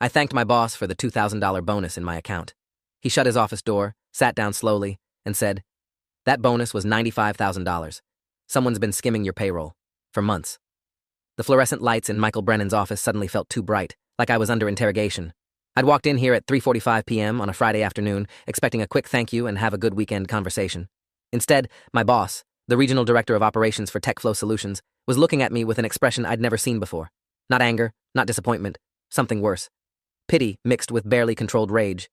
I thanked my boss for the $2,000 bonus in my account. He shut his office door, sat down slowly, and said, "That bonus was $95,000. Someone's been skimming your payroll. For months." The fluorescent lights in Michael Brennan's office suddenly felt too bright, like I was under interrogation. I'd walked in here at 3:45 p.m. on a Friday afternoon, expecting a quick thank you and have a good weekend conversation. Instead, my boss, the regional director of operations for TechFlow Solutions, was looking at me with an expression I'd never seen before. Not anger, not disappointment, something worse. Pity mixed with barely controlled rage.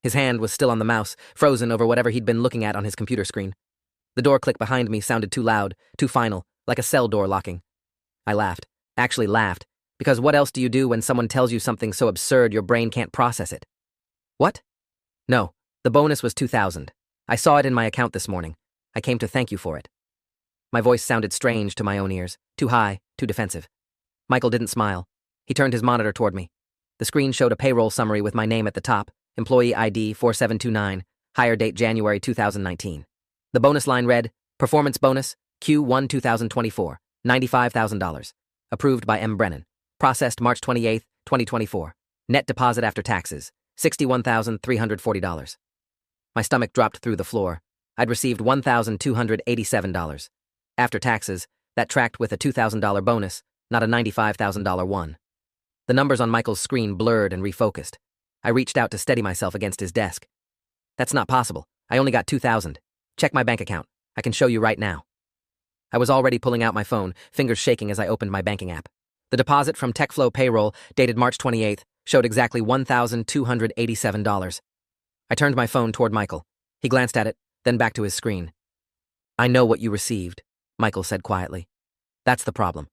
His hand was still on the mouse, frozen over whatever he'd been looking at on his computer screen. The door click behind me sounded too loud, too final, like a cell door locking. I laughed. Actually laughed. Because what else do you do when someone tells you something so absurd your brain can't process it? What? No, the bonus was $2,000. I saw it in my account this morning. I came to thank you for it. My voice sounded strange to my own ears, too high, too defensive. Michael didn't smile. He turned his monitor toward me. The screen showed a payroll summary with my name at the top, employee ID 4729, hire date January 2019. The bonus line read, Performance Bonus, Q1 2024, $95,000. Approved by M. Brennan. Processed March 28, 2024. Net deposit after taxes, $61,340. My stomach dropped through the floor. I'd received $1,287. After taxes, that tracked with a $2,000 bonus, not a $95,000 one. The numbers on Michael's screen blurred and refocused. I reached out to steady myself against his desk. That's not possible. I only got $2,000. Check my bank account. I can show you right now. I was already pulling out my phone, fingers shaking as I opened my banking app. The deposit from TechFlow payroll, dated March 28th, showed exactly $1,287. I turned my phone toward Michael. He glanced at it, then back to his screen. "I know what you received," Michael said quietly. "That's the problem.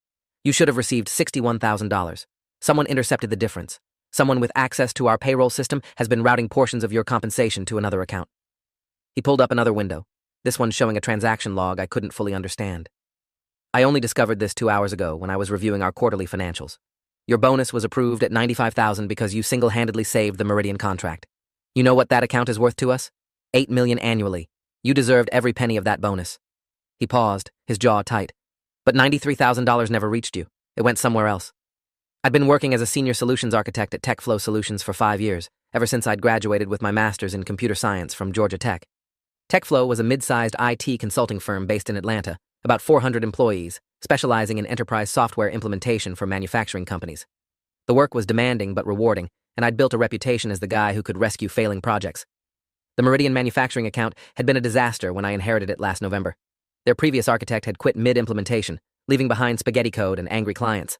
You should have received $61,000. Someone intercepted the difference. Someone with access to our payroll system has been routing portions of your compensation to another account." He pulled up another window, this one showing a transaction log I couldn't fully understand. "I only discovered this 2 hours ago when I was reviewing our quarterly financials. Your bonus was approved at $95,000 because you single-handedly saved the Meridian contract. You know what that account is worth to us? $8 million annually. You deserved every penny of that bonus." He paused, his jaw tight. "But $93,000 never reached you. It went somewhere else." I'd been working as a senior solutions architect at TechFlow Solutions for 5 years, ever since I'd graduated with my master's in computer science from Georgia Tech. TechFlow was a mid-sized IT consulting firm based in Atlanta, about 400 employees, specializing in enterprise software implementation for manufacturing companies. The work was demanding but rewarding, and I'd built a reputation as the guy who could rescue failing projects. The Meridian manufacturing account had been a disaster when I inherited it last November. Their previous architect had quit mid-implementation, leaving behind spaghetti code and angry clients.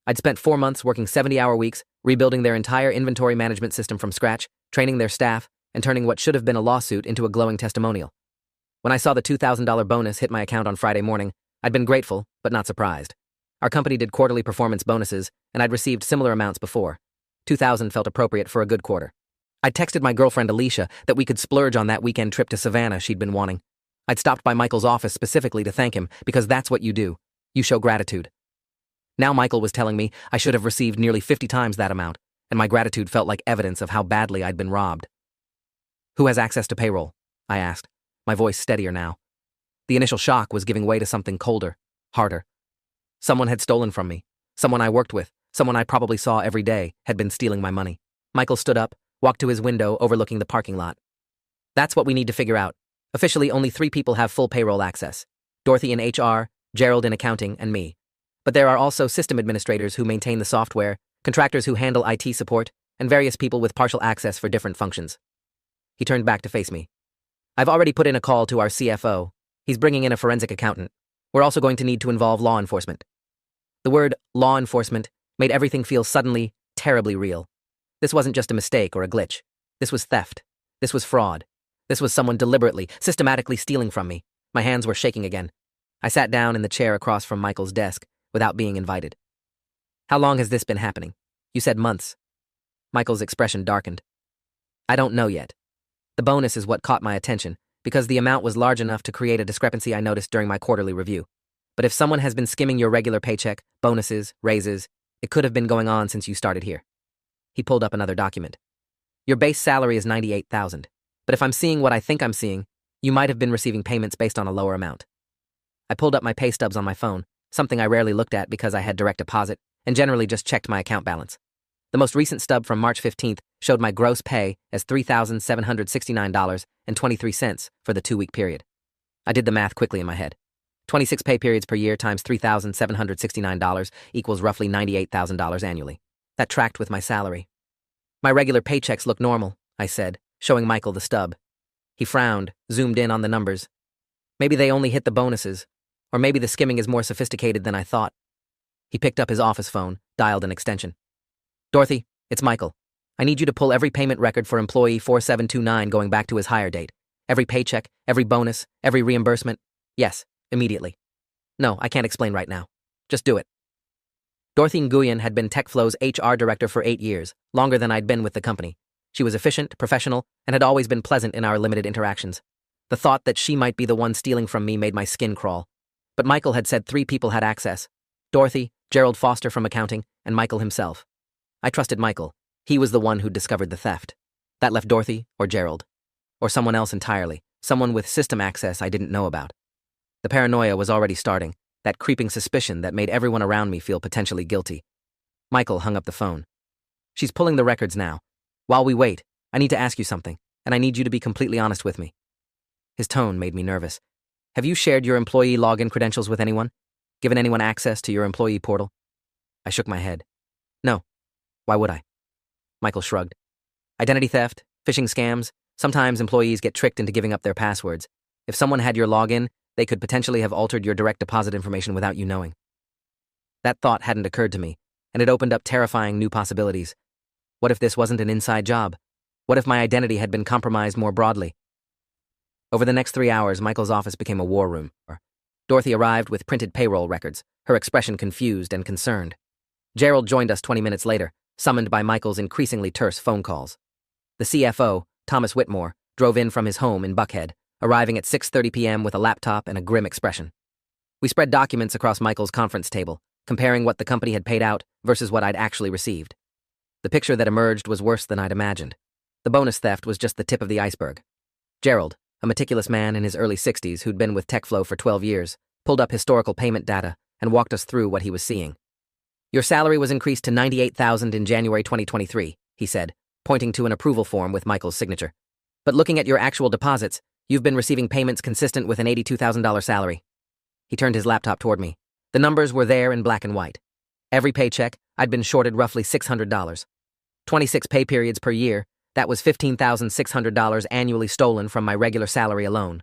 I'd spent 4 months working 70-hour weeks, rebuilding their entire inventory management system from scratch, training their staff, and turning what should have been a lawsuit into a glowing testimonial. When I saw the $2,000 bonus hit my account on Friday morning, I'd been grateful, but not surprised. Our company did quarterly performance bonuses, and I'd received similar amounts before. $2,000 felt appropriate for a good quarter. I'd texted my girlfriend Alicia that we could splurge on that weekend trip to Savannah she'd been wanting. I'd stopped by Michael's office specifically to thank him, because that's what you do. You show gratitude. Now Michael was telling me I should have received nearly 50 times that amount, and my gratitude felt like evidence of how badly I'd been robbed. "Who has access to payroll?" I asked, my voice steadier now. The initial shock was giving way to something colder, harder. Someone had stolen from me. Someone I worked with, someone I probably saw every day, had been stealing my money. Michael stood up, walked to his window overlooking the parking lot. "That's what we need to figure out. Officially, only 3 people have full payroll access. Dorothy in HR, Gerald in accounting, and me. But there are also system administrators who maintain the software, contractors who handle IT support, and various people with partial access for different functions." He turned back to face me. "I've already put in a call to our CFO. He's bringing in a forensic accountant. We're also going to need to involve law enforcement." The word law enforcement made everything feel suddenly, terribly real. This wasn't just a mistake or a glitch. This was theft. This was fraud. This was someone deliberately, systematically stealing from me. My hands were shaking again. I sat down in the chair across from Michael's desk without being invited. "How long has this been happening?" "You said months." Michael's expression darkened. "I don't know yet. The bonus is what caught my attention, because the amount was large enough to create a discrepancy I noticed during my quarterly review. But if someone has been skimming your regular paycheck, bonuses, raises, it could have been going on since you started here." He pulled up another document. "Your base salary is $98,000, but if I'm seeing what I think I'm seeing, you might have been receiving payments based on a lower amount." I pulled up my pay stubs on my phone, something I rarely looked at because I had direct deposit and generally just checked my account balance. The most recent stub from March 15th showed my gross pay as $3,769.23 for the 2-week period. I did the math quickly in my head. 26 pay periods per year times $3,769 equals roughly $98,000 annually. That tracked with my salary. My regular paychecks look normal, I said, showing Michael the stub. He frowned, zoomed in on the numbers. Maybe they only hit the bonuses, or maybe the skimming is more sophisticated than I thought. He picked up his office phone, dialed an extension. Dorothy, it's Michael. I need you to pull every payment record for employee 4729 going back to his hire date. Every paycheck, every bonus, every reimbursement. Yes, immediately. No, I can't explain right now. Just do it. Dorothy Nguyen had been TechFlow's HR director for 8 years, longer than I'd been with the company. She was efficient, professional, and had always been pleasant in our limited interactions. The thought that she might be the one stealing from me made my skin crawl. But Michael had said 3 people had access: Dorothy, Gerald Foster from accounting, and Michael himself. I trusted Michael. He was the one who'd discovered the theft. That left Dorothy or Gerald. Or someone else entirely, someone with system access I didn't know about. The paranoia was already starting, that creeping suspicion that made everyone around me feel potentially guilty. Michael hung up the phone. She's pulling the records now. While we wait, I need to ask you something, and I need you to be completely honest with me. His tone made me nervous. Have you shared your employee login credentials with anyone? Given anyone access to your employee portal? I shook my head. No. Why would I? Michael shrugged. Identity theft, phishing scams, sometimes employees get tricked into giving up their passwords. If someone had your login, they could potentially have altered your direct deposit information without you knowing. That thought hadn't occurred to me, and it opened up terrifying new possibilities. What if this wasn't an inside job? What if my identity had been compromised more broadly? Over the next 3 hours, Michael's office became a war room. Dorothy arrived with printed payroll records, her expression confused and concerned. Gerald joined us 20 minutes later, summoned by Michael's increasingly terse phone calls. The CFO, Thomas Whitmore, drove in from his home in Buckhead, arriving at 6:30 p.m. with a laptop and a grim expression. We spread documents across Michael's conference table, comparing what the company had paid out versus what I'd actually received. The picture that emerged was worse than I'd imagined. The bonus theft was just the tip of the iceberg. Gerald, a meticulous man in his early 60s who'd been with TechFlow for 12 years, pulled up historical payment data and walked us through what he was seeing. Your salary was increased to $98,000 in January 2023, he said, pointing to an approval form with Michael's signature. But looking at your actual deposits, you've been receiving payments consistent with an $82,000 salary. He turned his laptop toward me. The numbers were there in black and white. Every paycheck, I'd been shorted roughly $600. 26 pay periods per year, that was $15,600 annually stolen from my regular salary alone.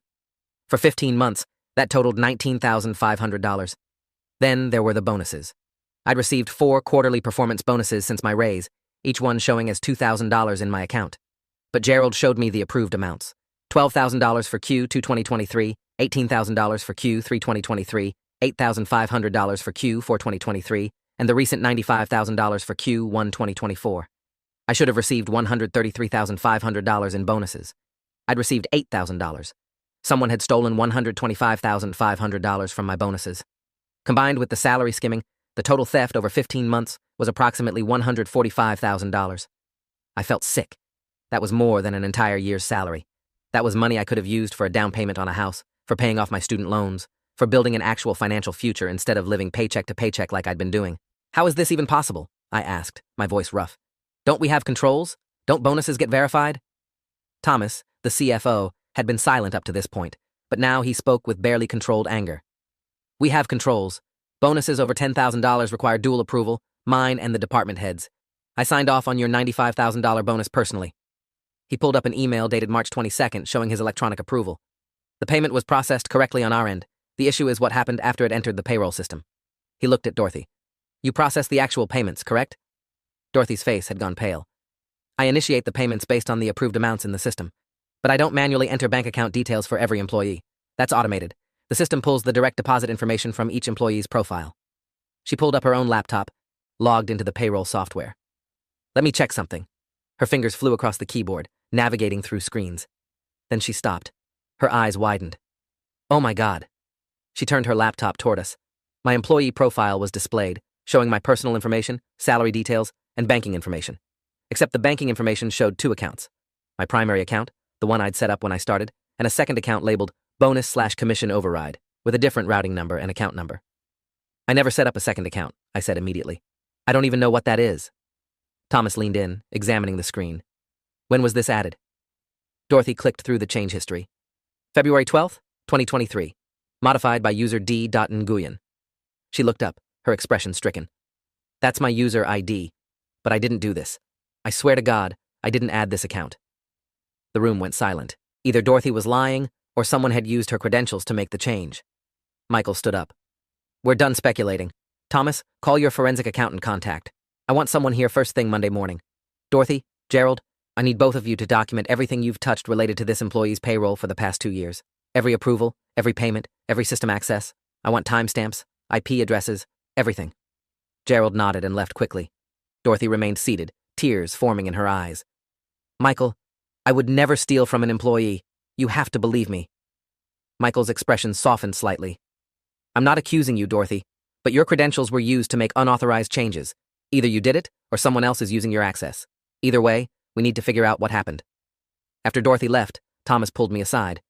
For 15 months, that totaled $19,500. Then there were the bonuses. I'd received 4 quarterly performance bonuses since my raise, each one showing as $2,000 in my account. But Gerald showed me the approved amounts. $12,000 for Q2 2023, $18,000 for Q3 2023, $8,500 for Q4 2023, and the recent $95,000 for Q1 2024. I should have received $133,500 in bonuses. I'd received $8,000. Someone had stolen $125,500 from my bonuses. Combined with the salary skimming, the total theft over 15 months was approximately $145,000. I felt sick. That was more than an entire year's salary. That was money I could have used for a down payment on a house, for paying off my student loans, for building an actual financial future instead of living paycheck to paycheck like I'd been doing. How is this even possible? I asked, my voice rough. Don't we have controls? Don't bonuses get verified? Thomas, the CFO, had been silent up to this point, but now he spoke with barely controlled anger. We have controls. Bonuses over $10,000 require dual approval, mine and the department heads. I signed off on your $95,000 bonus personally. He pulled up an email dated March 22nd showing his electronic approval. The payment was processed correctly on our end. The issue is what happened after it entered the payroll system. He looked at Dorothy. You processed the actual payments, correct? Dorothy's face had gone pale. I initiate the payments based on the approved amounts in the system, but I don't manually enter bank account details for every employee. That's automated. The system pulls the direct deposit information from each employee's profile. She pulled up her own laptop, logged into the payroll software. Let me check something. Her fingers flew across the keyboard, navigating through screens. Then she stopped. Her eyes widened. Oh my God. She turned her laptop toward us. My employee profile was displayed, showing my personal information, salary details, and banking information. Except the banking information showed 2 accounts. My primary account, the one I'd set up when I started, and a second account labeled bonus/commission override, with a different routing number and account number. I never set up a second account, I said immediately. I don't even know what that is. Thomas leaned in, examining the screen. When was this added? Dorothy clicked through the change history. February 12th, 2023. Modified by user D.Nguyen. She looked up, her expression stricken. That's my user ID. But I didn't do this. I swear to God, I didn't add this account. The room went silent. Either Dorothy was lying, or someone had used her credentials to make the change. Michael stood up. We're done speculating. Thomas, call your forensic accountant contact. I want someone here first thing Monday morning. Dorothy, Gerald, I need both of you to document everything you've touched related to this employee's payroll for the past 2 years. Every approval, every payment, every system access. I want timestamps, IP addresses, everything. Gerald nodded and left quickly. Dorothy remained seated, tears forming in her eyes. Michael, I would never steal from an employee. You have to believe me. Michael's expression softened slightly. I'm not accusing you, Dorothy, but your credentials were used to make unauthorized changes. Either you did it, or someone else is using your access. Either way, we need to figure out what happened. After Dorothy left, Thomas pulled me aside.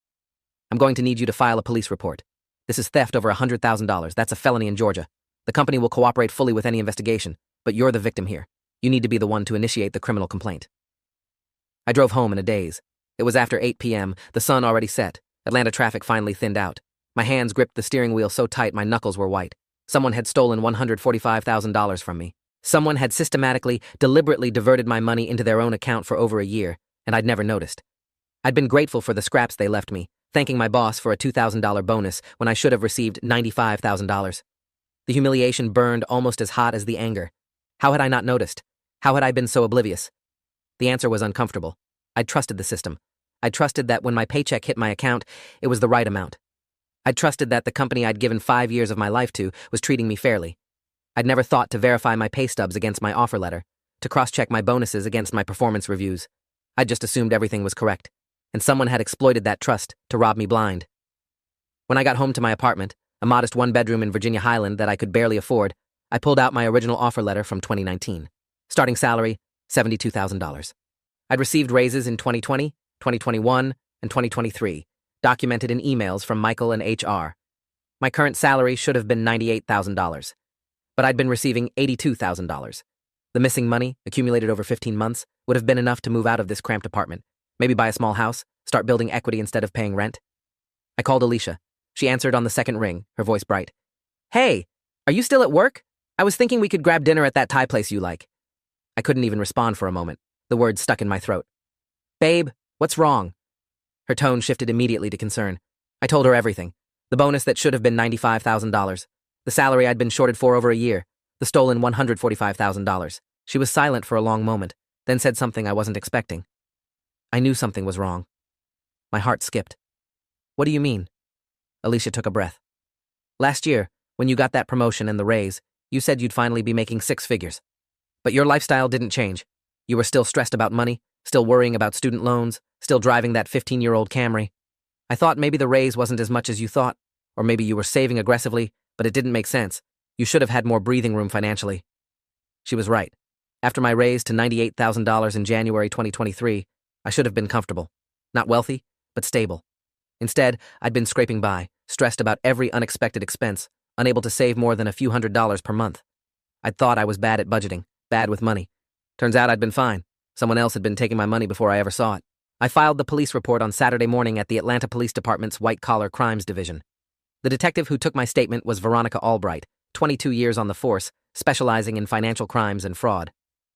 I'm going to need you to file a police report. This is theft over $100,000. That's a felony in Georgia. The company will cooperate fully with any investigation, but you're the victim here. You need to be the one to initiate the criminal complaint. I drove home in a daze. It was after 8 p.m., the sun already set. Atlanta traffic finally thinned out. My hands gripped the steering wheel so tight my knuckles were white. Someone had stolen $145,000 from me. Someone had systematically, deliberately diverted my money into their own account for over a year, and I'd never noticed. I'd been grateful for the scraps they left me, thanking my boss for a $2,000 bonus when I should have received $95,000. The humiliation burned almost as hot as the anger. How had I not noticed? How had I been so oblivious? The answer was uncomfortable. I'd trusted the system. I trusted that when my paycheck hit my account, it was the right amount. I trusted that the company I'd given 5 years of my life to was treating me fairly. I'd never thought to verify my pay stubs against my offer letter, to cross-check my bonuses against my performance reviews. I'd just assumed everything was correct, and someone had exploited that trust to rob me blind. When I got home to my apartment, a modest one-bedroom in Virginia Highland that I could barely afford, I pulled out my original offer letter from 2019. Starting salary, $72,000. I'd received raises in 2020, 2021, and 2023, documented in emails from Michael and HR. My current salary should have been $98,000, but I'd been receiving $82,000. The missing money, accumulated over 15 months, would have been enough to move out of this cramped apartment, maybe buy a small house, start building equity instead of paying rent. I called Alicia. She answered on the second ring, her voice bright. Hey, are you still at work? I was thinking we could grab dinner at that Thai place you like. I couldn't even respond for a moment. The words stuck in my throat. Babe, what's wrong? Her tone shifted immediately to concern. I told her everything. The bonus that should have been $95,000. The salary I'd been shorted for over a year. The stolen $145,000. She was silent for a long moment, then said something I wasn't expecting. I knew something was wrong. My heart skipped. What do you mean? Alicia took a breath. Last year, when you got that promotion and the raise, you said you'd finally be making 6 figures. But your lifestyle didn't change. You were still stressed about money, still worrying about student loans, still driving that 15-year-old Camry. I thought maybe the raise wasn't as much as you thought, or maybe you were saving aggressively, but it didn't make sense. You should have had more breathing room financially. She was right. After my raise to $98,000 in January 2023, I should have been comfortable. Not wealthy, but stable. Instead, I'd been scraping by, stressed about every unexpected expense, unable to save more than a few $100s per month. I'd thought I was bad at budgeting, bad with money. Turns out I'd been fine. Someone else had been taking my money before I ever saw it. I filed the police report on Saturday morning at the Atlanta Police Department's White-Collar Crimes Division. The detective who took my statement was Veronica Albright, 22 years on the force, specializing in financial crimes and fraud.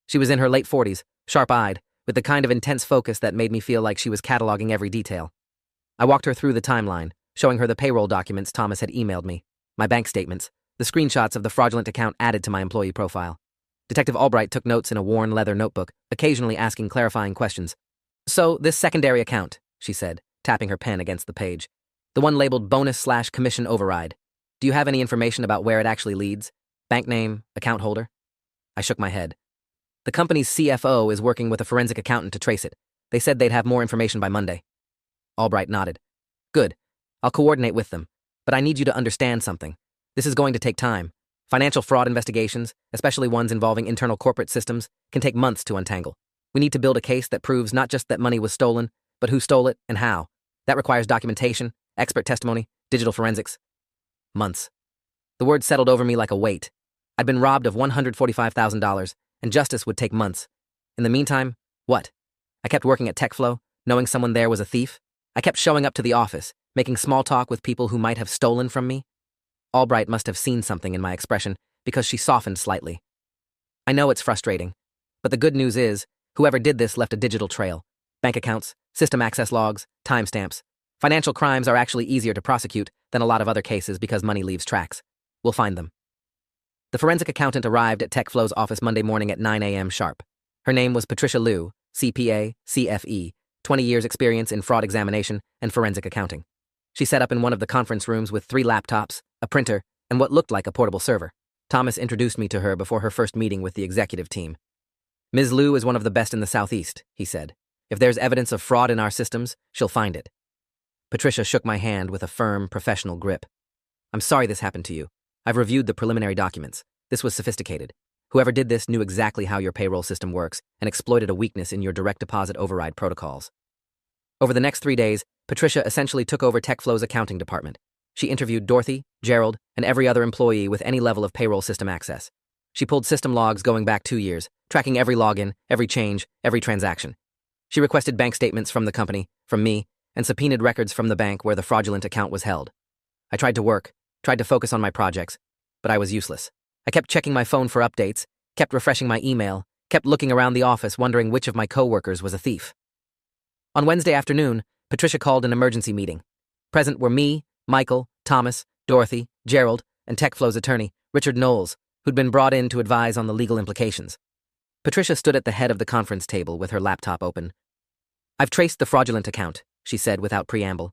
She was in her late 40s, sharp-eyed, with the kind of intense focus that made me feel like she was cataloging every detail. I walked her through the timeline, showing her the payroll documents Thomas had emailed me, my bank statements, the screenshots of the fraudulent account added to my employee profile. Detective Albright took notes in a worn leather notebook, occasionally asking clarifying questions. So, this secondary account, she said, tapping her pen against the page. The one labeled bonus/commission override. Do you have any information about where it actually leads? Bank name, account holder? I shook my head. The company's CFO is working with a forensic accountant to trace it. They said they'd have more information by Monday. Albright nodded. Good. I'll coordinate with them. But I need you to understand something. This is going to take time. Financial fraud investigations, especially ones involving internal corporate systems, can take months to untangle. We need to build a case that proves not just that money was stolen, but who stole it and how. That requires documentation, expert testimony, digital forensics. Months. The word settled over me like a weight. I'd been robbed of $145,000, and justice would take months. In the meantime, what? I kept working at TechFlow, knowing someone there was a thief. I kept showing up to the office, making small talk with people who might have stolen from me. Albright must have seen something in my expression because she softened slightly. I know it's frustrating, but the good news is, whoever did this left a digital trail. Bank accounts, system access logs, timestamps. Financial crimes are actually easier to prosecute than a lot of other cases because money leaves tracks. We'll find them. The forensic accountant arrived at TechFlow's office Monday morning at 9 a.m. sharp. Her name was Patricia Liu, CPA, CFE, 20 years experience in fraud examination and forensic accounting. She set up in one of the conference rooms with 3 laptops, a printer, and what looked like a portable server. Thomas introduced me to her before her first meeting with the executive team. Ms. Liu is one of the best in the Southeast, he said. If there's evidence of fraud in our systems, she'll find it. Patricia shook my hand with a firm, professional grip. I'm sorry this happened to you. I've reviewed the preliminary documents. This was sophisticated. Whoever did this knew exactly how your payroll system works and exploited a weakness in your direct deposit override protocols. Over the next 3 days, Patricia essentially took over TechFlow's accounting department. She interviewed Dorothy, Gerald, and every other employee with any level of payroll system access. She pulled system logs going back 2 years, tracking every login, every change, every transaction. She requested bank statements from the company, from me, and subpoenaed records from the bank where the fraudulent account was held. I tried to work, tried to focus on my projects, but I was useless. I kept checking my phone for updates, kept refreshing my email, kept looking around the office wondering which of my coworkers was a thief. On Wednesday afternoon, Patricia called an emergency meeting. Present were me, Michael, Thomas, Dorothy, Gerald, and TechFlow's attorney, Richard Knowles, who'd been brought in to advise on the legal implications. Patricia stood at the head of the conference table with her laptop open. I've traced the fraudulent account, she said without preamble.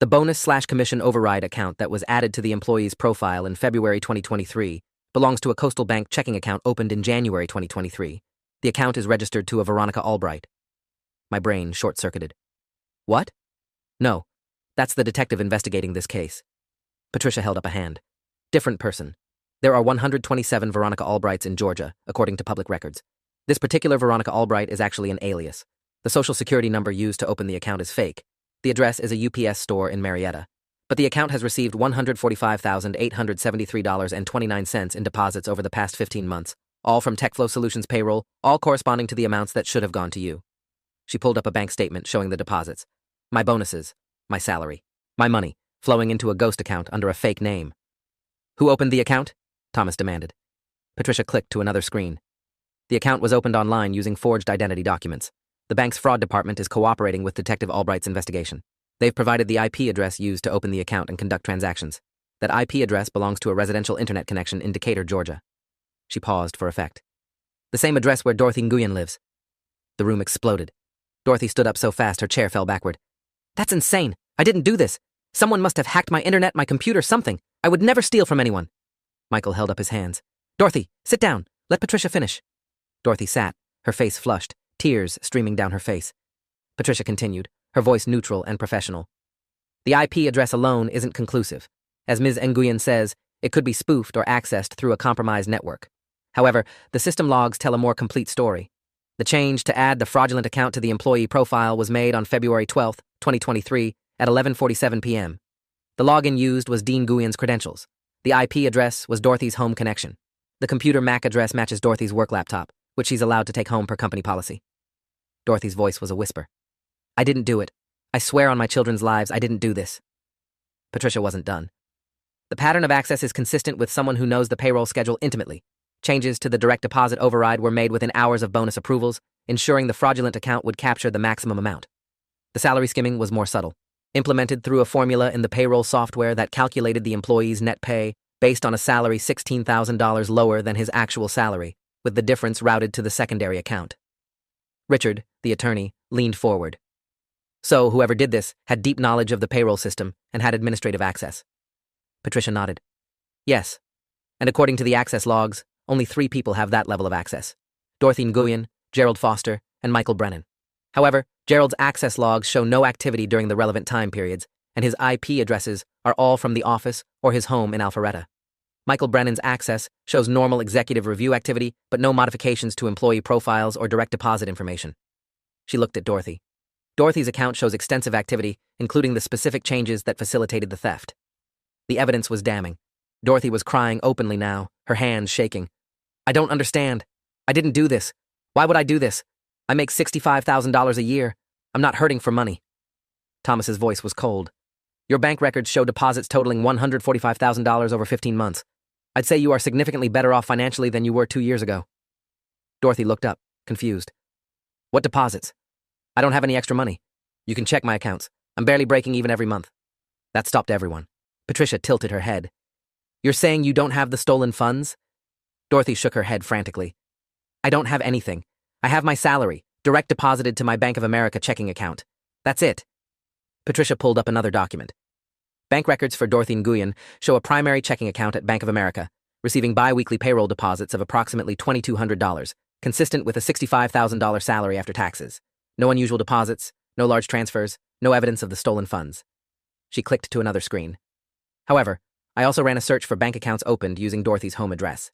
The bonus/commission override account that was added to the employee's profile in February 2023 belongs to a Coastal Bank checking account opened in January 2023. The account is registered to a Veronica Albright. My brain short-circuited. What? No, that's the detective investigating this case. Patricia held up a hand. Different person. There are 127 Veronica Albrights in Georgia, according to public records. This particular Veronica Albright is actually an alias. The social security number used to open the account is fake. The address is a UPS store in Marietta. But the account has received $145,873.29 in deposits over the past 15 months, all from TechFlow Solutions payroll, all corresponding to the amounts that should have gone to you. She pulled up a bank statement showing the deposits. My bonuses, my salary, my money, flowing into a ghost account under a fake name. Who opened the account? Thomas demanded. Patricia clicked to another screen. The account was opened online using forged identity documents. The bank's fraud department is cooperating with Detective Albright's investigation. They've provided the IP address used to open the account and conduct transactions. That IP address belongs to a residential internet connection in Decatur, Georgia. She paused for effect. The same address where Dorothy Nguyen lives. The room exploded. Dorothy stood up so fast her chair fell backward. That's insane. I didn't do this. Someone must have hacked my internet, my computer, something. I would never steal from anyone. Michael held up his hands. Dorothy, sit down. Let Patricia finish. Dorothy sat, her face flushed, tears streaming down her face. Patricia continued, her voice neutral and professional. The IP address alone isn't conclusive. As Ms. Nguyen says, it could be spoofed or accessed through a compromised network. However, the system logs tell a more complete story. The change to add the fraudulent account to the employee profile was made on February 12, 2023, at 11:47 p.m. The login used was Dean Nguyen's credentials. The IP address was Dorothy's home connection. The computer MAC address matches Dorothy's work laptop, which she's allowed to take home per company policy. Dorothy's voice was a whisper. I didn't do it. I swear on my children's lives I didn't do this. Patricia wasn't done. The pattern of access is consistent with someone who knows the payroll schedule intimately. Changes to the direct deposit override were made within hours of bonus approvals, ensuring the fraudulent account would capture the maximum amount. The salary skimming was more subtle, implemented through a formula in the payroll software that calculated the employee's net pay based on a salary $16,000 lower than his actual salary, with the difference routed to the secondary account. Richard, the attorney, leaned forward. So, whoever did this had deep knowledge of the payroll system and had administrative access. Patricia nodded. Yes. And according to the access logs, only 3 people have that level of access. Dorothy Nguyen, Gerald Foster, and Michael Brennan. However, Gerald's access logs show no activity during the relevant time periods, and his IP addresses are all from the office or his home in Alpharetta. Michael Brennan's access shows normal executive review activity, but no modifications to employee profiles or direct deposit information. She looked at Dorothy. Dorothy's account shows extensive activity, including the specific changes that facilitated the theft. The evidence was damning. Dorothy was crying openly now, her hands shaking. I don't understand. I didn't do this. Why would I do this? I make $65,000 a year. I'm not hurting for money. Thomas's voice was cold. Your bank records show deposits totaling $145,000 over 15 months. I'd say you are significantly better off financially than you were 2 years ago. Dorothy looked up, confused. What deposits? I don't have any extra money. You can check my accounts. I'm barely breaking even every month. That stopped everyone. Patricia tilted her head. You're saying you don't have the stolen funds? Dorothy shook her head frantically. I don't have anything. I have my salary, direct deposited to my Bank of America checking account. That's it. Patricia pulled up another document. Bank records for Dorothy Nguyen show a primary checking account at Bank of America, receiving bi-weekly payroll deposits of approximately $2,200, consistent with a $65,000 salary after taxes. No unusual deposits, no large transfers, no evidence of the stolen funds. She clicked to another screen. However, I also ran a search for bank accounts opened using Dorothy's home address.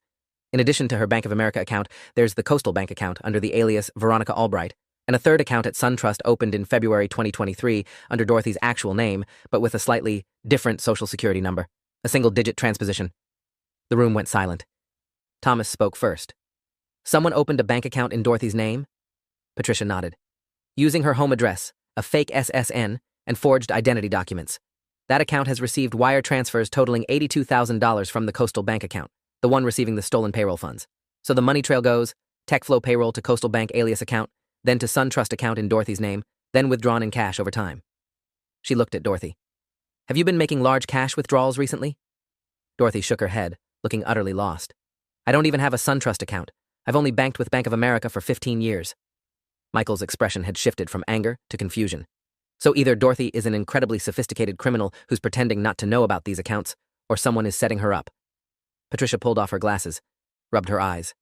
In addition to her Bank of America account, there's the Coastal Bank account under the alias Veronica Albright, and a third account at SunTrust opened in February 2023 under Dorothy's actual name, but with a slightly different social security number, a single-digit transposition. The room went silent. Thomas spoke first. Someone opened a bank account in Dorothy's name? Patricia nodded. Using her home address, a fake SSN, and forged identity documents. That account has received wire transfers totaling $82,000 from the Coastal Bank account, the one receiving the stolen payroll funds. So the money trail goes, TechFlow payroll to Coastal Bank alias account, then to SunTrust account in Dorothy's name, then withdrawn in cash over time. She looked at Dorothy. Have you been making large cash withdrawals recently? Dorothy shook her head, looking utterly lost. I don't even have a SunTrust account. I've only banked with Bank of America for 15 years. Michael's expression had shifted from anger to confusion. So either Dorothy is an incredibly sophisticated criminal who's pretending not to know about these accounts, or someone is setting her up. Patricia pulled off her glasses, rubbed her eyes.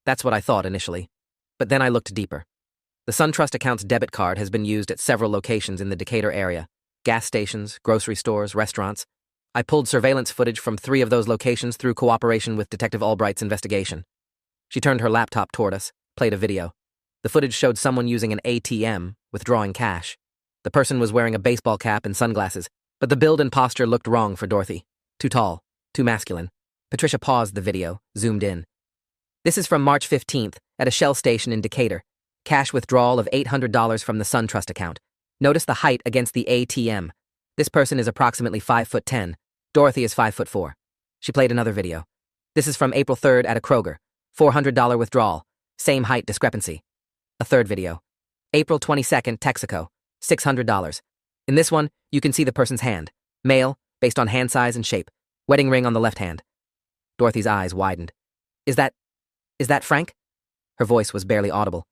That's what I thought initially. But then I looked deeper. The SunTrust account's debit card has been used at several locations in the Decatur area. Gas stations, grocery stores, restaurants. I pulled surveillance footage from 3 of those locations through cooperation with Detective Albright's investigation. She turned her laptop toward us, played a video. The footage showed someone using an ATM, withdrawing cash. The person was wearing a baseball cap and sunglasses, but the build and posture looked wrong for Dorothy. Too tall, too masculine. Patricia paused the video, zoomed in. This is from March 15th at a Shell station in Decatur. Cash withdrawal of $800 from the SunTrust account. Notice the height against the ATM. This person is approximately 5'10". Dorothy is 5'4". She played another video. This is from April 3rd at a Kroger. $400 withdrawal. Same height discrepancy. A third video. April 22nd, Texaco. $600. In this one, you can see the person's hand. Male, based on hand size and shape. Wedding ring on the left hand. Dorothy's eyes widened. Is that Frank? Her voice was barely audible.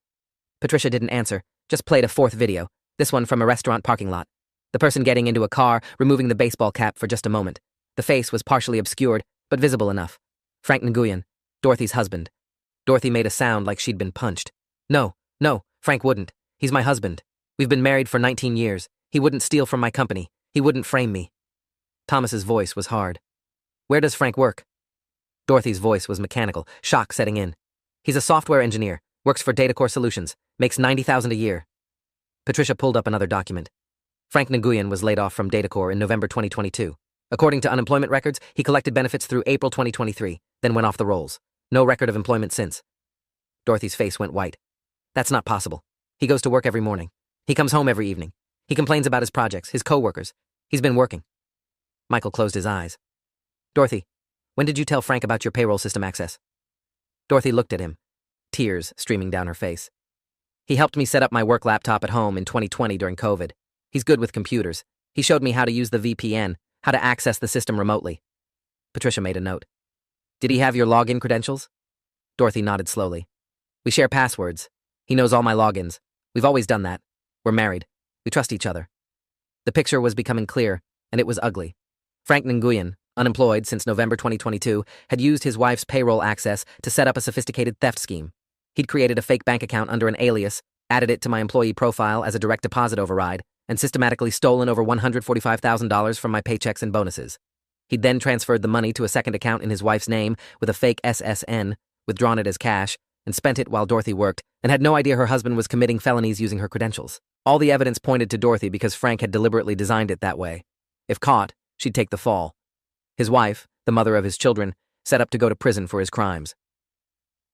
Patricia didn't answer, just played a fourth video, this one from a restaurant parking lot. The person getting into a car, removing the baseball cap for just a moment. The face was partially obscured, but visible enough. Frank Nguyen, Dorothy's husband. Dorothy made a sound like she'd been punched. No, Frank wouldn't. He's my husband. We've been married for 19 years. He wouldn't steal from my company. He wouldn't frame me. Thomas's voice was hard. Where does Frank work? Dorothy's voice was mechanical, shock setting in. He's a software engineer, works for DataCore Solutions, makes $90,000 a year. Patricia pulled up another document. Frank Nguyen was laid off from DataCore in November 2022. According to unemployment records, he collected benefits through April 2023, then went off the rolls. No record of employment since. Dorothy's face went white. That's not possible. He goes to work every morning. He comes home every evening. He complains about his projects, his co-workers. He's been working. Michael closed his eyes. Dorothy, when did you tell Frank about your payroll system access? Dorothy looked at him, tears streaming down her face. He helped me set up my work laptop at home in 2020 during COVID. He's good with computers. He showed me how to use the VPN, how to access the system remotely. Patricia made a note. Did he have your login credentials? Dorothy nodded slowly. We share passwords. He knows all my logins. We've always done that. We're married. We trust each other. The picture was becoming clear, and it was ugly. Frank Nguyen, unemployed since November 2022, had used his wife's payroll access to set up a sophisticated theft scheme. He'd created a fake bank account under an alias, added it to my employee profile as a direct deposit override, and systematically stolen over $145,000 from my paychecks and bonuses. He'd then transferred the money to a second account in his wife's name with a fake SSN, withdrawn it as cash, and spent it while Dorothy worked, and had no idea her husband was committing felonies using her credentials. All the evidence pointed to Dorothy because Frank had deliberately designed it that way. If caught, she'd take the fall. His wife, the mother of his children, set up to go to prison for his crimes.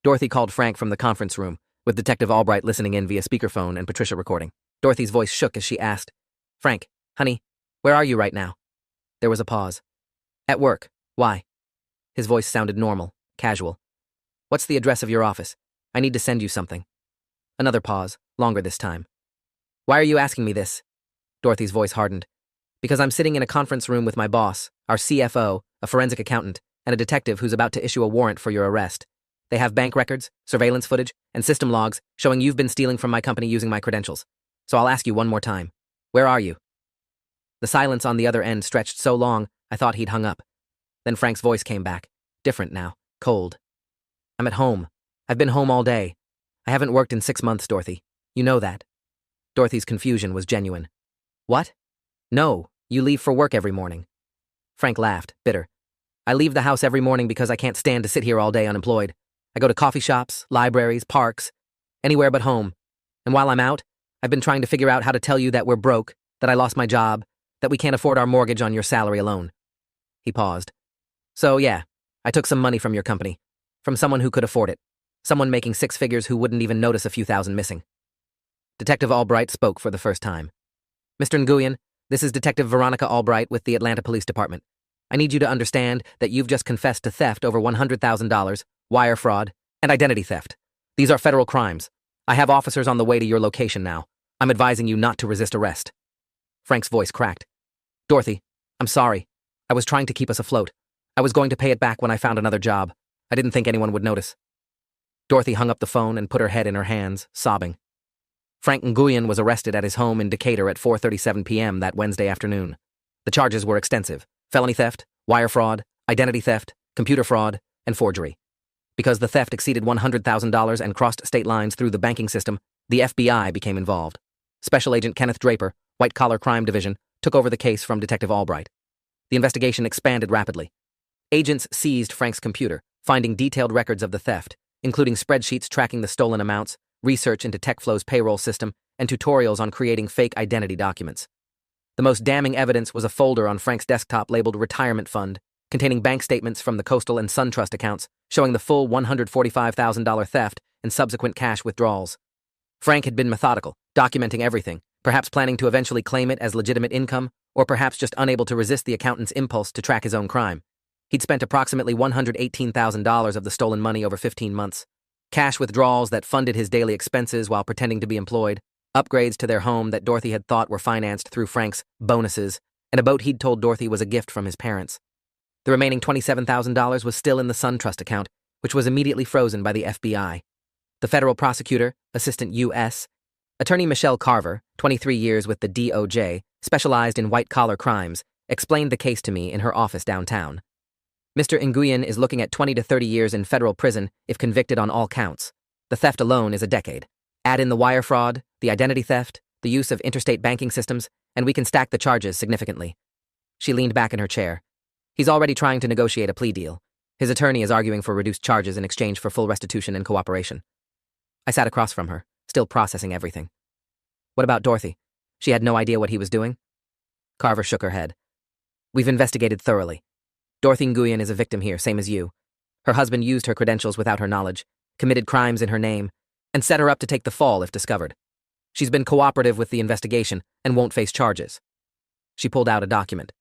Dorothy called Frank from the conference room, with Detective Albright listening in via speakerphone and Patricia recording. Dorothy's voice shook as she asked, "Frank, honey, where are you right now?" There was a pause. "At work. Why?" His voice sounded normal, casual. "What's the address of your office? I need to send you something." Another pause, longer this time. "Why are you asking me this?" Dorothy's voice hardened. "Because I'm sitting in a conference room with my boss, our CFO, a forensic accountant, and a detective who's about to issue a warrant for your arrest. They have bank records, surveillance footage, and system logs showing you've been stealing from my company using my credentials. So I'll ask you one more time. Where are you?" The silence on the other end stretched so long, I thought he'd hung up. Then Frank's voice came back, different now, cold. "I'm at home. I've been home all day. I haven't worked in 6 months, Dorothy. You know that." Dorothy's confusion was genuine. "What?" "No, you leave for work every morning." Frank laughed, bitter. "I leave the house every morning because I can't stand to sit here all day unemployed. I go to coffee shops, libraries, parks, anywhere but home. And while I'm out, I've been trying to figure out how to tell you that we're broke, that I lost my job, that we can't afford our mortgage on your salary alone." He paused. "So, yeah, I took some money from your company, from someone who could afford it, someone making 6 figures who wouldn't even notice a few thousand missing." Detective Albright spoke for the first time. "Mr. Nguyen, this is Detective Veronica Albright with the Atlanta Police Department. I need you to understand that you've just confessed to theft over $100,000, wire fraud, and identity theft. These are federal crimes. I have officers on the way to your location now. I'm advising you not to resist arrest." Frank's voice cracked. "Dorothy, I'm sorry. I was trying to keep us afloat. I was going to pay it back when I found another job. I didn't think anyone would notice." Dorothy hung up the phone and put her head in her hands, sobbing. Frank Nguyen was arrested at his home in Decatur at 4:37 p.m. that Wednesday afternoon. The charges were extensive: felony theft, wire fraud, identity theft, computer fraud, and forgery. Because the theft exceeded $100,000 and crossed state lines through the banking system, the FBI became involved. Special Agent Kenneth Draper, White Collar Crime Division, took over the case from Detective Albright. The investigation expanded rapidly. Agents seized Frank's computer, finding detailed records of the theft, including spreadsheets tracking the stolen amounts, research into TechFlow's payroll system, and tutorials on creating fake identity documents. The most damning evidence was a folder on Frank's desktop labeled Retirement Fund, containing bank statements from the Coastal and SunTrust accounts showing the full $145,000 theft and subsequent cash withdrawals. Frank had been methodical, documenting everything, perhaps planning to eventually claim it as legitimate income, or perhaps just unable to resist the accountant's impulse to track his own crime. He'd spent approximately $118,000 of the stolen money over 15 months. Cash withdrawals that funded his daily expenses while pretending to be employed, upgrades to their home that Dorothy had thought were financed through Frank's bonuses, and a boat he'd told Dorothy was a gift from his parents. The remaining $27,000 was still in the SunTrust account, which was immediately frozen by the FBI. The federal prosecutor, Assistant U.S. Attorney Michelle Carver, 23 years with the DOJ, specialized in white-collar crimes, explained the case to me in her office downtown. "Mr. Nguyen is looking at 20 to 30 years in federal prison if convicted on all counts. The theft alone is a decade. Add in the wire fraud, the identity theft, the use of interstate banking systems, and we can stack the charges significantly." She leaned back in her chair. "He's already trying to negotiate a plea deal. His attorney is arguing for reduced charges in exchange for full restitution and cooperation." I sat across from her, still processing everything. "What about Dorothy? She had no idea what he was doing?" Carver shook her head. "We've investigated thoroughly. Dorothy Nguyen is a victim here, same as you. Her husband used her credentials without her knowledge, committed crimes in her name, and set her up to take the fall if discovered. She's been cooperative with the investigation and won't face charges." She pulled out a document.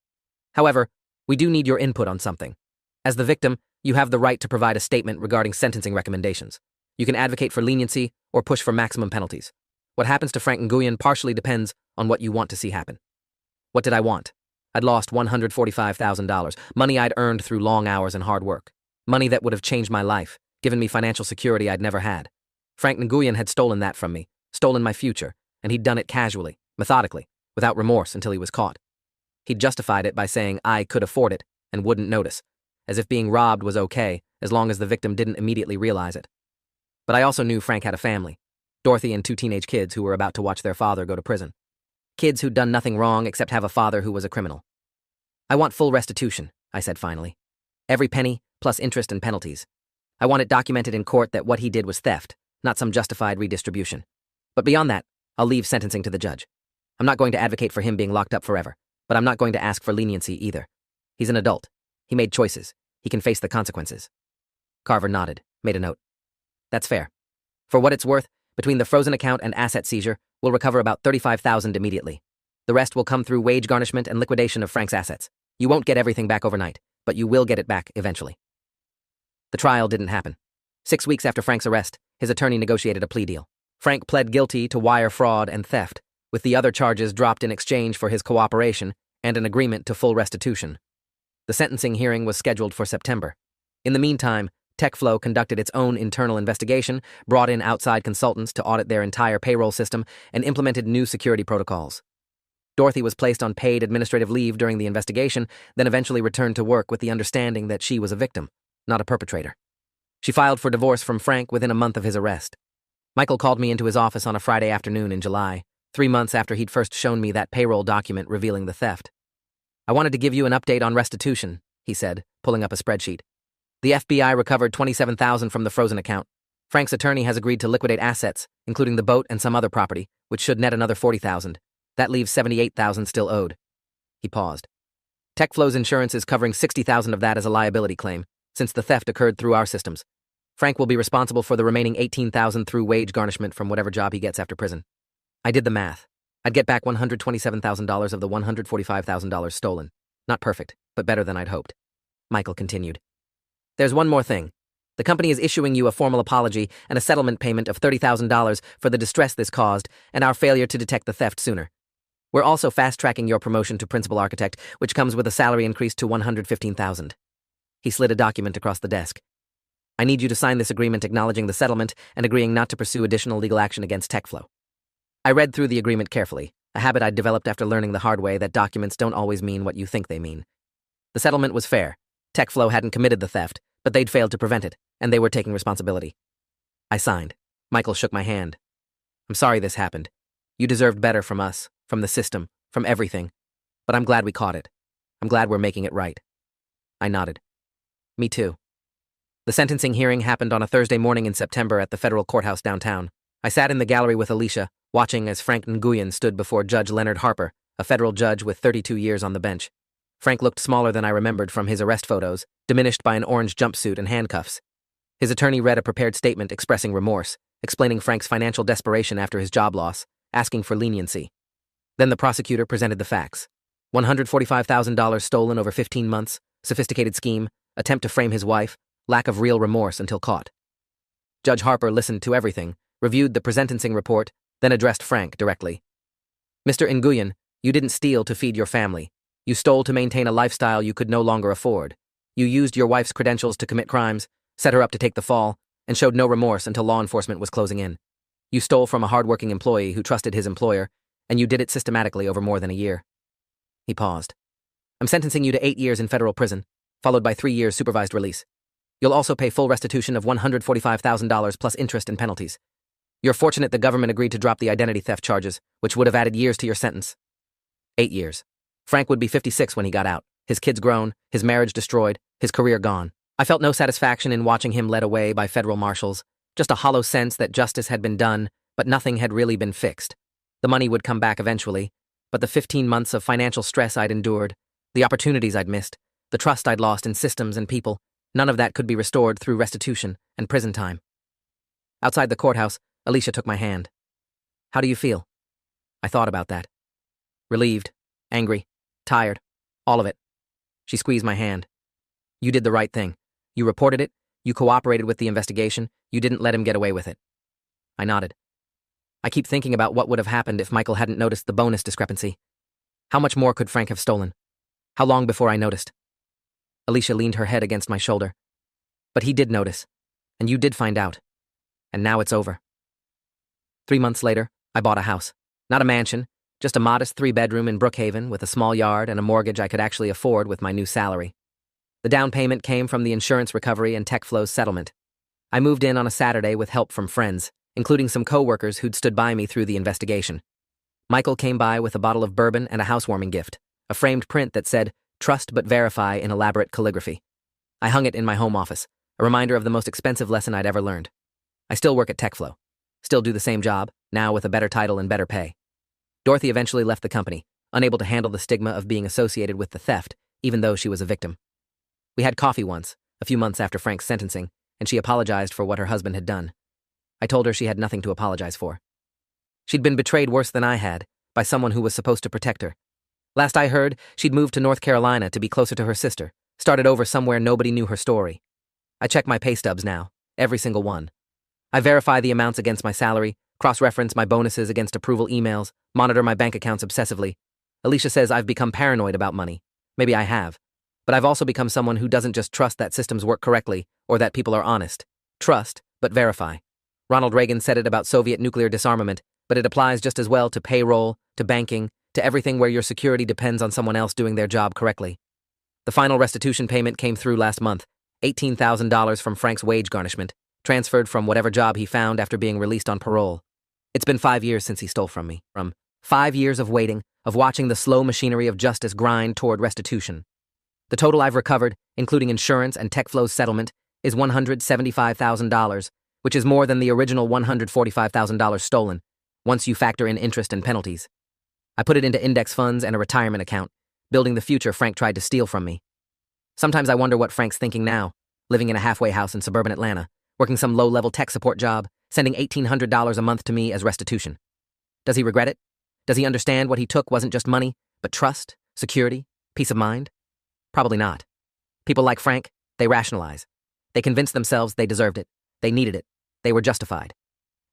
"However, we do need your input on something. As the victim, you have the right to provide a statement regarding sentencing recommendations. You can advocate for leniency or push for maximum penalties. What happens to Frank Nguyen partially depends on what you want to see happen." What did I want? I'd lost $145,000, money I'd earned through long hours and hard work. Money that would have changed my life, given me financial security I'd never had. Frank Nguyen had stolen that from me, stolen my future, and he'd done it casually, methodically, without remorse until he was caught. He'd justified it by saying I could afford it and wouldn't notice, as if being robbed was okay as long as the victim didn't immediately realize it. But I also knew Frank had a family, Dorothy and 2 teenage kids who were about to watch their father go to prison. Kids who'd done nothing wrong except have a father who was a criminal. "I want full restitution," I said finally. "Every penny, plus interest and penalties. I want it documented in court that what he did was theft, not some justified redistribution. But beyond that, I'll leave sentencing to the judge. I'm not going to advocate for him being locked up forever, but I'm not going to ask for leniency either. He's an adult. He made choices. He can face the consequences." Carver nodded, made a note. That's fair. For what it's worth, between the frozen account and asset seizure, we'll recover about $35,000 immediately. The rest will come through wage garnishment and liquidation of Frank's assets. You won't get everything back overnight, but you will get it back eventually. The trial didn't happen. 6 weeks after Frank's arrest, his attorney negotiated a plea deal. Frank pled guilty to wire fraud and theft, with the other charges dropped in exchange for his cooperation and an agreement to full restitution. The sentencing hearing was scheduled for September. In the meantime, TechFlow conducted its own internal investigation, brought in outside consultants to audit their entire payroll system, and implemented new security protocols. Dorothy was placed on paid administrative leave during the investigation, then eventually returned to work with the understanding that she was a victim, not a perpetrator. She filed for divorce from Frank within a month of his arrest. Michael called me into his office on a Friday afternoon in July, 3 months after he'd first shown me that payroll document revealing the theft. "I wanted to give you an update on restitution," he said, pulling up a spreadsheet. "The FBI recovered $27,000 from the frozen account. Frank's attorney has agreed to liquidate assets, including the boat and some other property, which should net another $40,000. That leaves $78,000 still owed." He paused. "TechFlow's insurance is covering $60,000 of that as a liability claim, since the theft occurred through our systems. Frank will be responsible for the remaining $18,000 through wage garnishment from whatever job he gets after prison." I did the math. I'd get back $127,000 of the $145,000 stolen. Not perfect, but better than I'd hoped. Michael continued. "There's one more thing. The company is issuing you a formal apology and a settlement payment of $30,000 for the distress this caused and our failure to detect the theft sooner. We're also fast-tracking your promotion to principal architect, which comes with a salary increase to $115,000. He slid a document across the desk. "I need you to sign this agreement acknowledging the settlement and agreeing not to pursue additional legal action against TechFlow." I read through the agreement carefully, a habit I'd developed after learning the hard way that documents don't always mean what you think they mean. The settlement was fair. TechFlow hadn't committed the theft, but they'd failed to prevent it, and they were taking responsibility. I signed. Michael shook my hand. "I'm sorry this happened. You deserved better from us, from the system, from everything. But I'm glad we caught it. I'm glad we're making it right." I nodded. "Me too." The sentencing hearing happened on a Thursday morning in September at the federal courthouse downtown. I sat in the gallery with Alicia, watching as Frank Nguyen stood before Judge Leonard Harper, a federal judge with 32 years on the bench. Frank looked smaller than I remembered from his arrest photos, diminished by an orange jumpsuit and handcuffs. His attorney read a prepared statement expressing remorse, explaining Frank's financial desperation after his job loss, asking for leniency. Then the prosecutor presented the facts. $145,000 stolen over 15 months, sophisticated scheme, attempt to frame his wife, lack of real remorse until caught. Judge Harper listened to everything, reviewed the presentencing report, then addressed Frank directly. "Mr. Nguyen, you didn't steal to feed your family. You stole to maintain a lifestyle you could no longer afford. You used your wife's credentials to commit crimes, set her up to take the fall, and showed no remorse until law enforcement was closing in. You stole from a hardworking employee who trusted his employer, and you did it systematically over more than a year." He paused. "I'm sentencing you to 8 years in federal prison, followed by 3 years supervised release. You'll also pay full restitution of $145,000 plus interest and penalties. You're fortunate the government agreed to drop the identity theft charges, which would have added years to your sentence." 8 years. Frank would be 56 when he got out, his kids grown, his marriage destroyed, his career gone. I felt no satisfaction in watching him led away by federal marshals, just a hollow sense that justice had been done, but nothing had really been fixed. The money would come back eventually, but the 15 months of financial stress I'd endured, the opportunities I'd missed, the trust I'd lost in systems and people, none of that could be restored through restitution and prison time. Outside the courthouse, Alicia took my hand. "How do you feel?" I thought about that. Relieved, angry, tired, all of it. She squeezed my hand. "You did the right thing. You reported it, you cooperated with the investigation, you didn't let him get away with it." I nodded. I keep thinking about what would have happened if Michael hadn't noticed the bonus discrepancy. How much more could Frank have stolen? How long before I noticed? Alicia leaned her head against my shoulder. "But he did notice, and you did find out. And now it's over." 3 months later, I bought a house. Not a mansion, just a modest 3-bedroom in Brookhaven with a small yard and a mortgage I could actually afford with my new salary. The down payment came from the insurance recovery and TechFlow's settlement. I moved in on a Saturday with help from friends, including some co-workers who'd stood by me through the investigation. Michael came by with a bottle of bourbon and a housewarming gift, a framed print that said, "Trust but verify" in elaborate calligraphy. I hung it in my home office, a reminder of the most expensive lesson I'd ever learned. I still work at TechFlow. Still do the same job, now with a better title and better pay. Dorothy eventually left the company, unable to handle the stigma of being associated with the theft, even though she was a victim. We had coffee once, a few months after Frank's sentencing, and she apologized for what her husband had done. I told her she had nothing to apologize for. She'd been betrayed worse than I had, by someone who was supposed to protect her. Last I heard, she'd moved to North Carolina to be closer to her sister, started over somewhere nobody knew her story. I check my pay stubs now, every single one. I verify the amounts against my salary, cross-reference my bonuses against approval emails, monitor my bank accounts obsessively. Alicia says I've become paranoid about money. Maybe I have. But I've also become someone who doesn't just trust that systems work correctly or that people are honest. Trust, but verify. Ronald Reagan said it about Soviet nuclear disarmament, but it applies just as well to payroll, to banking, to everything where your security depends on someone else doing their job correctly. The final restitution payment came through last month, $18,000 from Frank's wage garnishment, transferred from whatever job he found after being released on parole. It's been 5 years since he stole from me. 5 years of waiting, of watching the slow machinery of justice grind toward restitution. The total I've recovered, including insurance and TechFlow's settlement, is $175,000, which is more than the original $145,000 stolen, once you factor in interest and penalties. I put it into index funds and a retirement account, building the future Frank tried to steal from me. Sometimes I wonder what Frank's thinking now, living in a halfway house in suburban Atlanta, working some low-level tech support job, sending $1,800 a month to me as restitution. Does he regret it? Does he understand what he took wasn't just money, but trust, security, peace of mind? Probably not. People like Frank, they rationalize. They convince themselves they deserved it, they needed it, they were justified.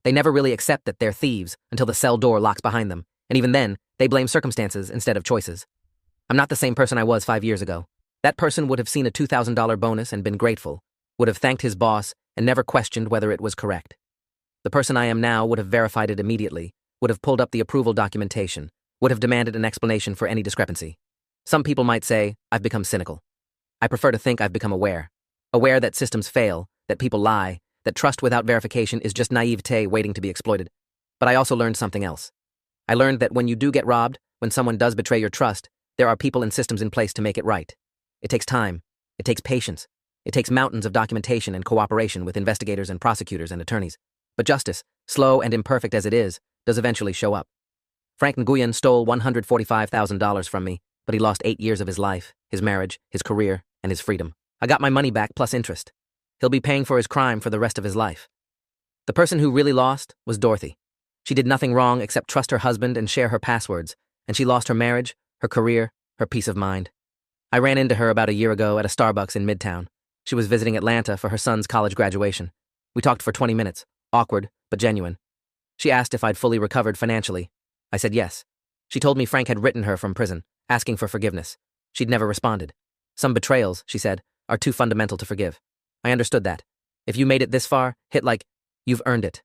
They never really accept that they're thieves until the cell door locks behind them, and even then, they blame circumstances instead of choices. I'm not the same person I was 5 years ago. That person would have seen a $2,000 bonus and been grateful, would have thanked his boss and never questioned whether it was correct. The person I am now would have verified it immediately, would have pulled up the approval documentation, would have demanded an explanation for any discrepancy. Some people might say I've become cynical. I prefer to think I've become aware. Aware that systems fail, that people lie, that trust without verification is just naivete waiting to be exploited. But I also learned something else. I learned that when you do get robbed, when someone does betray your trust, there are people and systems in place to make it right. It takes time. It takes patience. It takes mountains of documentation and cooperation with investigators and prosecutors and attorneys. But justice, slow and imperfect as it is, does eventually show up. Frank Nguyen stole $145,000 from me, but he lost 8 years of his life, his marriage, his career, and his freedom. I got my money back plus interest. He'll be paying for his crime for the rest of his life. The person who really lost was Dorothy. She did nothing wrong except trust her husband and share her passwords, and she lost her marriage, her career, her peace of mind. I ran into her about a year ago at a Starbucks in Midtown. She was visiting Atlanta for her son's college graduation. We talked for 20 minutes, awkward, but genuine. She asked if I'd fully recovered financially. I said yes. She told me Frank had written her from prison, asking for forgiveness. She'd never responded. Some betrayals, she said, are too fundamental to forgive. I understood that. If you made it this far, hit like, you've earned it.